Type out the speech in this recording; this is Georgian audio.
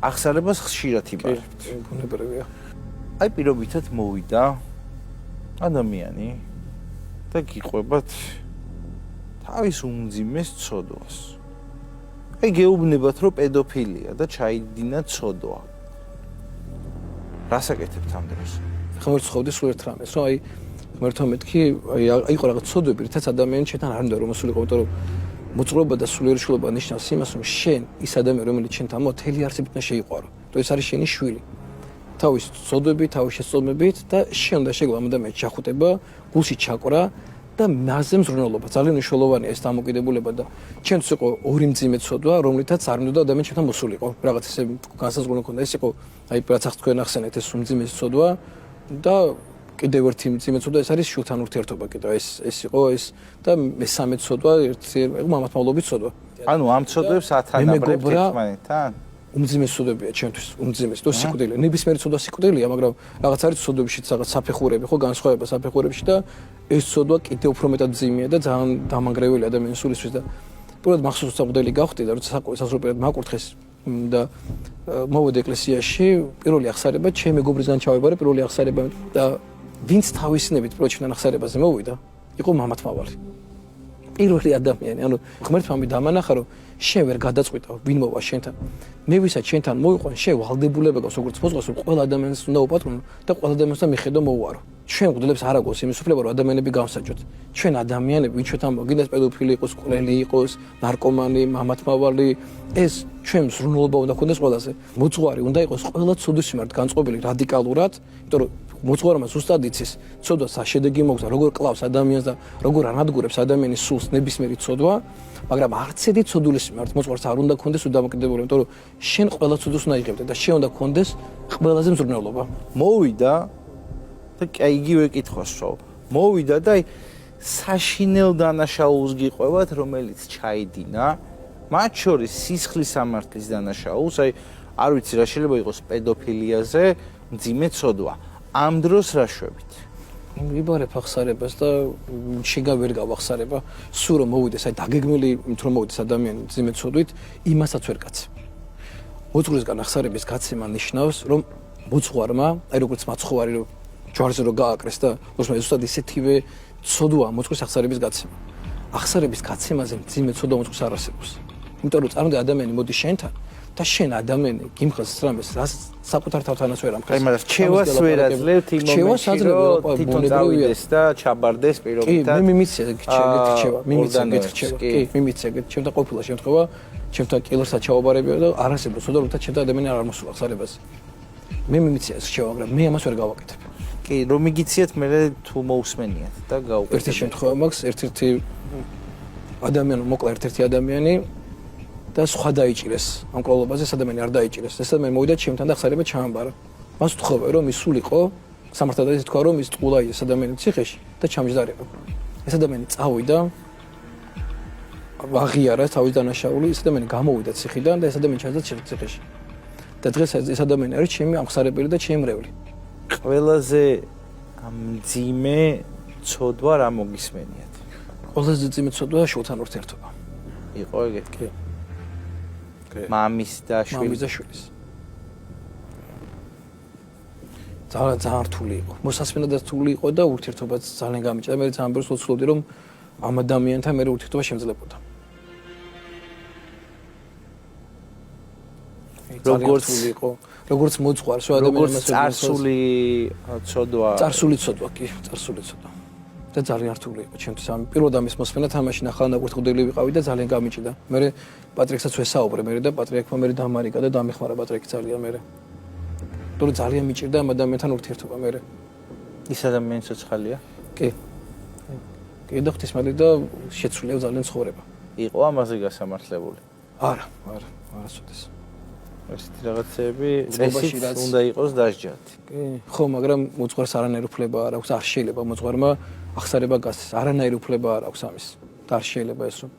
ახსარებას ხშირად იბარებთ. ბუნებრივია. აი პირობითად მოვიდა ადამიანი და გიყვებათ თავის უმძიმეს ცოდვას. აი გეუბნებათ რომ პედოფილია და ჩაიდინა ცოდვა. რას აკეთებთ ამ დროს? ხომ ცხოვრდი სულ ერთ რამეს, რომ აი ღმერთო მეთქი, აი იყო რაღაც ცოდვები, რითაც ადამიანი შენთან არ უნდა რომ მოსულიყო, იმიტომ რომ მოწყობა და სულიერშულობა ნიშნავს იმას, რომ შენ ის ადამიანი, რომელიც შენთან მთელი არსებით უნდა შეიყვარო. ეს არის შენი შვილი. თავის ცოდვები, თავის შეცდომებით და შენ უნდა შეგვა ამ ადამიანს ჩახუტება, გულში ჩაკვრა და მასზე მზრუნველობა. ძალიან მნიშვნელოვანია ეს დამოკიდებულება და ჩემთვის იყო ორი მძიმე ცოდვა, რომლითაც არ უნდა ადამიანი შენთან მოსულიყო. რაღაც ესე განსაზღვრული ქონდა. ეს იყო აი რაც ახ თქვენ ახსენეთ ეს უმძიმე ცოდვა და კიდევ ერთი მძიმე ცოდვა ეს არის შვილთან ურთიერთობა კიდევ ეს იყო ეს და მესამე ცოდვა ერთი მამათმავლობის ცოდვა. ანუ ამ ცოდვებს ათანაბრებთ ერთმანეთთან? უმძიმე ცოდვებია ჩემთვის, უმძიმეს. თუ სიკვდილი, ნებისმიერი ცოდვა სიკვდილია, მაგრამ რაღაც არის ცოდვებშიც რაღაც საფეხურები, ხო, განსხვავება საფეხურებში და ეს ცოდვა კიდევ უფრო მეტად მძიმეა და ძალიან დამანგრეველი ადამიანის სულისთვის და პირველად მახსოვს საყდელი გავხდი და როცა სასწრაფოდ მაკურთხეს და მოვედი ეკლესიაში, პირველი ახსარება ჩემი მეგობრისგან ჩავებარე, პირველი ახსარება და ვინც თავისნებით პროჩიდან ახსარებაზე მოვიდა, იყო მამათმავალი. პირველი ადამიანი, ანუ ღმერთმა დამანახა, რომ შენ ვერ გადაწყვიტავ, ვინ მოვა შენთან. მე ვისაც შენთან მოვიყვან, შენ ვალდებულება გაქვს, როგორც მოძღვას, რომ ყველა ადამიანს უნდა უპატრონო და ყველა ადამიანს მიხედო მოუარო. ჩვენ გვძლებს არ აქვს იმის უფლება, რომ ადამიანები გავსაჯოთ. ჩვენ ადამიანები, ვინ ჩვენთან მოგინდეს პედოფილი იყოს, ყლელი იყოს, ნარკომანი, მამათმავალი, ეს ჩვენ ზრუნველობა უნდა ქონდეს ყველაზე. მოძღვარი უნდა იყოს ყველა ცოდვის მიმართ განწყობილი რადიკალურად, იმიტომ რომ მოძღვარმა ზუსტად იცის, ცოდვას შედეგი მოხდა, როგორ კლავს ადამიანს და როგორ ანადგურებს ადამიანის სულს ნებისმიერი ცოდვა, მაგრამ არც ერთი ცოდვილის მიმართ მოძღვარს არ უნდა ქონდეს უდამოკიდებულება, იმიტომ რომ შენ ყველა ცოდვას უნდა იღებდე და შენ უნდა ქონდეს ყველაზე მზრუნველობა. მოვიდა და აი იგივე კითხვას ვსვავ. მოვიდა და აი საშინელ დანაშაულს გიყვევათ, რომელიც ჩაიდინა, მათ შორის სისხლის სამართლის დანაშაულს, აი არ ვიცი რა შეიძლება იყოს პედოფილიაზე მძიმე ცოდვა. ამ დროს რა შვებით? ვიბარებ ახსარებას და შეგა ვერ გავახსარება, სულ რომ მოვიდეს, აი დაგეგმილი რომ მოვიდეს ადამიანი მძიმე ცოდვით, იმასაც ვერ კაცებ. მოძღვრისგან ახსარების გაცემა ნიშნავს, რომ მოძღვარმა, აი როგორც მაცხოვარი რომ ჯვარზე რო გააკრეს და უბრალოდ ზუსტად ისეთივე ცოდვა მოძღვრის ახსარების გაცემა. ახსარების გაცემაზე მძიმე ცოდვა მოძღვრის არ არსებობს. იმიტომ რომ წარმოვიდგინე ადამიანი მოდის შენთან და შენ ადამიანი გიმხელს რამეს რას საკუთარ თავთანაც ვერ ამხელს. აი მაგრამ რჩევას ვერ აძლევთ იმ მომენტში რომ თვითონ წავიდეს და ჩაბარდეს პირობითად. კი, მე მიმიცე გეთრჩევა, მიმიცე გეთრჩევა. კი, მიმიცე ჩემთან ყოფილა შემთხვევა, ჩემთან კილერსაც ჩავაბარებია და არ არსებობს ცოდვა რომ ჩემთან ადამიანი არ მოსულა ახსარებას. მე მიმიცე ეს რჩევა, მაგრამ მე ამას ვერ გავაკეთებ. კი, რომ მიგიციეთ მე თუ მოусმენიათ და გაუკეთებთ. ერთი შემთხვევა მაქვს, ერთ-ერთი ადამიანი მოკლა ერთ-ერთი ადამიანი და სხვა დაიჭირეს ამ კვლავობაზე ეს ადამიანი არ დაიჭირეს. ეს ადამიანი მოვიდა ჩემთან და ახსარება ჩაამბარა. მას ვთხოვე რომ ისულიყო, სამართლად ის თქვა რომ ის ტყულა ის ადამიანი ციხეში და ჩამჯდარიყო. ეს ადამიანი წავიდა, აღიარა თავის დანაშაული, ეს ადამიანი გამოვიდა ციხიდან და ეს ადამიანი ჩაჯდა ციხეში. და დღეს ეს ადამიანი არის ჩემი ამხსარებელი და ჩემი მრევლი. ყველაზე მძიმე ცოდვა რა მოგისმენიათ? ყველაზე მძიმე ცოდვა შვილთან ურთიერთობა. იყო ეგეთი? კი. მამის და შვილის. ძალიან რთული იყო. მოსასმენად რთული იყო და ურთიერთობაც ძალიან გამიჭირდა. მე ძალიან ბევრს ვცდილობდი რომ ამ ადამიანთან მე ურთიერთობა შემძლებოდა. როგორც იყო, როგორც მოძღვარს ადამიანს წარსული ცოდვა. წარსული ცოდვა კი, წარსული ცოდვა. და ძალიან რთული იყო ჩემთვის ამ პირველად ამის მოსმენა თამაში ნახალ ნაკურთხებული ვიყავი და ძალიან გამიჭირდა. მე პატრიარქსაც ვესაუბრე მე და პატრიარქმა მე დამარიკა და დამეხმარა პატრიარქი ძალიან მე. თორე ძალიან მიჭირდა ამ ადამიანთან ურთიერთობა მე. ის ადამიანი ცოცხალია? კი. კი და ღვთისმადლი და შეცვლია ძალიან ცხოვრება. იყო ამაზე გასამართლებული? არა, არასოდეს. ესეთი რაღაცები წესით უნდა იყოს დასჯათი. კი, ხო, მაგრამ მოძღვარს არანაირი უფლება არ აქვს, არ შეიძლება მოძღვარმა ახსარება გასცეს. არანაირი უფლება არ აქვს ამის. და არ შეიძლება ეს რომ